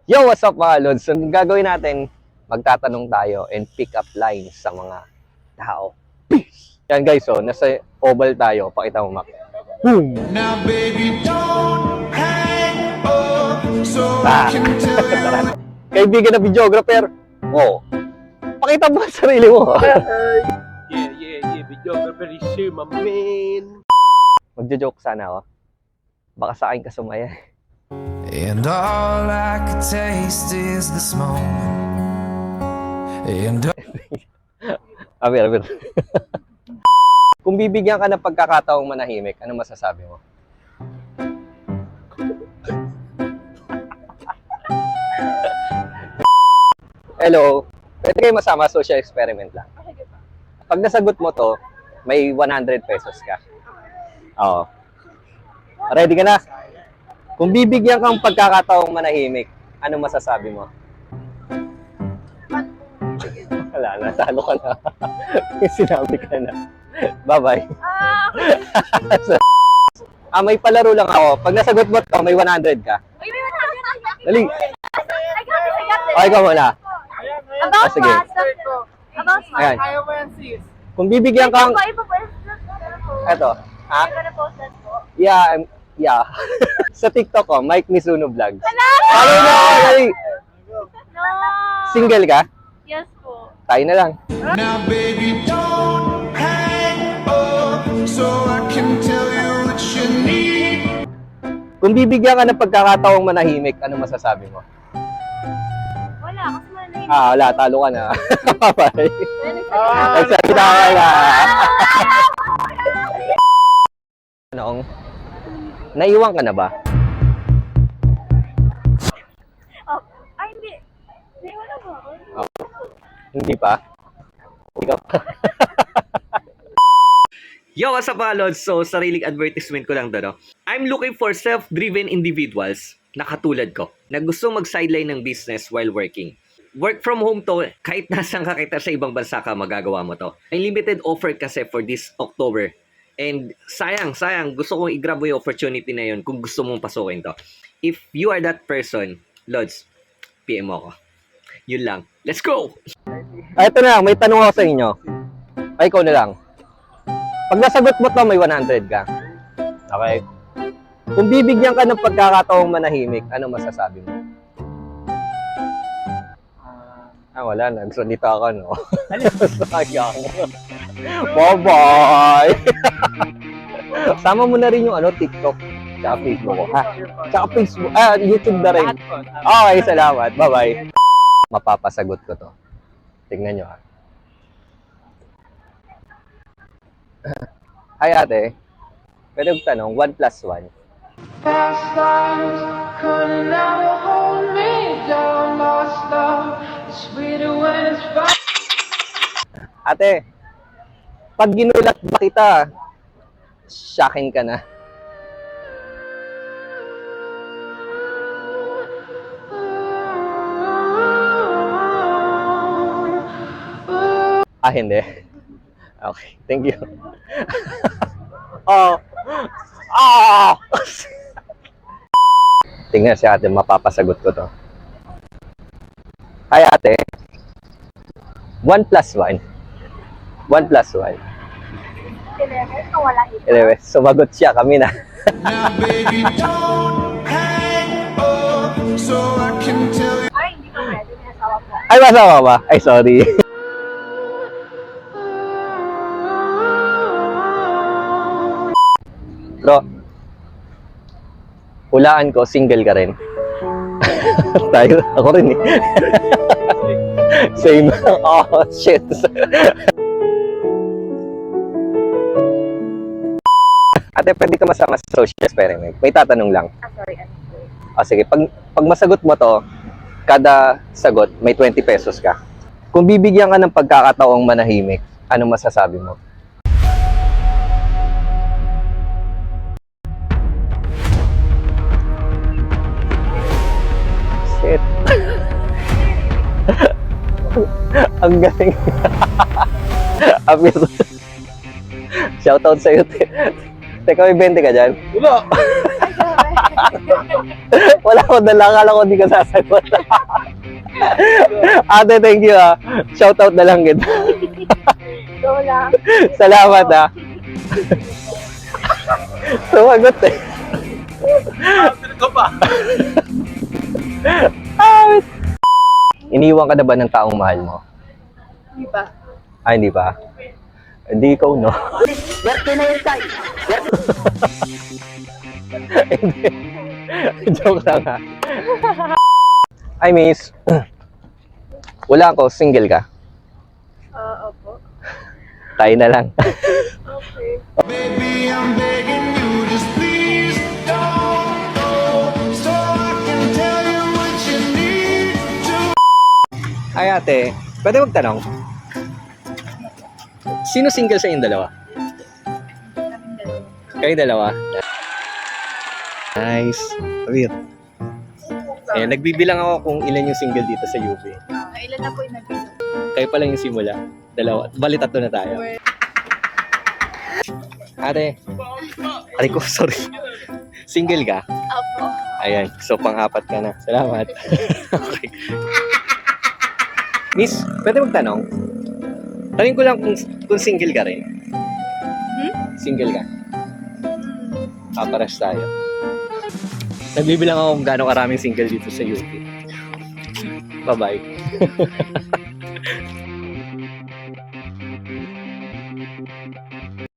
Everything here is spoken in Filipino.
Yo, what's up mga lods? So, gagawin natin, magtatanong tayo and pick up lines sa mga tao. Peace! Yan guys, so, nasa oval tayo. Pakita mo, Mac. Boom! Now baby don't hang up so I can tell you. Kaibigan na videographer. Oh, pakita mo ang sarili mo. Yeah, videographer is here, my man. Magjo-joke sana ako. Baka sa akin ka sumaya. And all I could taste is this moment. And Aber. Kung bibigyan ka ng pagkakataong manahimik, ano masasabi mo? Hello. Pwede kayo masama, social experiment lang. Pag nasagot mo to, may 100 pesos ka. Oo. Ready ka na? Kung bibigyan kang pagkakataong manahimik, ano masasabi mo? Wala na, talo ka na. Sinabi ka na. Bye-bye. May palaro lang ako. Pag nasagot mo to, may 100 ka. Dali. I got this. Okay ka muna. About sige. what? About what? Ayan. Ayaw mo yan, sis. Kung bibigyan kang... Ipo-post na po. Eto. Ha? Ipo-post na po. Yeah. Sa TikTok ko, Mike Mizuno Vlogs. Hello! Ano na? Dali. No! Single ka? Yes po. Tayo na lang. now baby don't hang up so I can tell you what you need. Kung bibigyan ka ng pagkakataong manahimik, ano masasabi mo? Wala, kasi malay. Wala. Talo ka na. Bye-bye. Ah! Nagsalita ka na. Anong? Naiwan ka na ba? Oh, ay, hindi. Hindi, wala po ako. Hindi pa? Ikaw pa. Yo, what's up mga lods? So, sariling advertisement ko lang doon. No? I'm looking for self-driven individuals na katulad ko, na gustong mag-sideline ng business while working. Work from home to, kahit nasan ka kita sa ibang bansa ka, magagawa mo to. May limited offer kasi for this October. And sayang, gusto kong i-grab mo yung opportunity na yun kung gusto mong pasukin to. If you are that person, lods, PM mo ako. Yun lang. Let's go! Ito na lang, may tanong ako sa inyo. Ay, ikaw na lang. Pag nasagot mo to, may 100 ka. Okay? Kung bibigyan ka ng pagkakataong manahimik, ano masasabi mo? Wala na. Nagsalita ka, no? Sayang. Bye-bye! Sama mo na rin yung TikTok. Tsaka Facebook ko, ha? Tsaka Facebook. YouTube na rin. Okay, salamat. Bye-bye. Mapapasagot ko to. Tingnan nyo, ha? Hi, ate. Pwede ko tanong, 1 plus 1? Past lives could never hold me down. Lost love is sweeter when it's found. Ate, pag ginulat ba kita, syakin ka na. Hindi. Okay, thank you. Tingnan si ate, mapapasagot ko to. Hi ate. 1 plus 1. 1 plus 1. 11, so wala ito. Anyway, sumagot siya, kami na. Now baby don't hang up so I can tell you. Ay, hindi ko pwede. May asawa po. Ay, masama ba? Ay, sorry. Bro, hulaan ko, single ka rin. Tayo, ako rin eh. Same. Oh, shit. Ate, pwede ka masama sa social experiment. May tatanong lang. Sorry. Sige, pag masagot mo to, kada sagot, may 20 pesos ka. Kung bibigyan ka ng pagkakataong manahimik, ano masasabi mo? Shit. Ang galing. Shoutout sa'yo. Teka, may 20 ka dyan? Wala! Wala ko dala. Akala ko di ka sasagot. Ate, thank you ah. Shoutout na lang kita. Go lang. Salamat ah. Sumagot eh. Ano ka pa? Iniwan ka na ba ng taong mahal mo? Di ba? Ay, hindi pa. Hindi ikaw, no? Hindi. Joke lang ha. Hi, miss. Wala ako, single ka. Opo. Tayo na lang. Okay. Baby, I'm begging you, just please don't go, so I can tell you what you need to. Ay, ate. Pwede magtanong? Sino single sa inyong dalawa? Kayo dalawa? Nice. Weird. Eh, nagbibilang ako kung ilan yung single dito sa UP. Ilan na po yung nag-isa? Kayo pala yung simula. Dalawa. Bali, tatlo na tayo. Ate. Aray ko, sorry. Single ka? Opo. Ayan. So, pang-apat ka na. Salamat. Okay. Miss, pwede magtanong? Tanong ko lang kung single ka rin. Single ka? Pares tayo. Nagbibilang ako kung gaano karaming single dito sa UP. Bye-bye.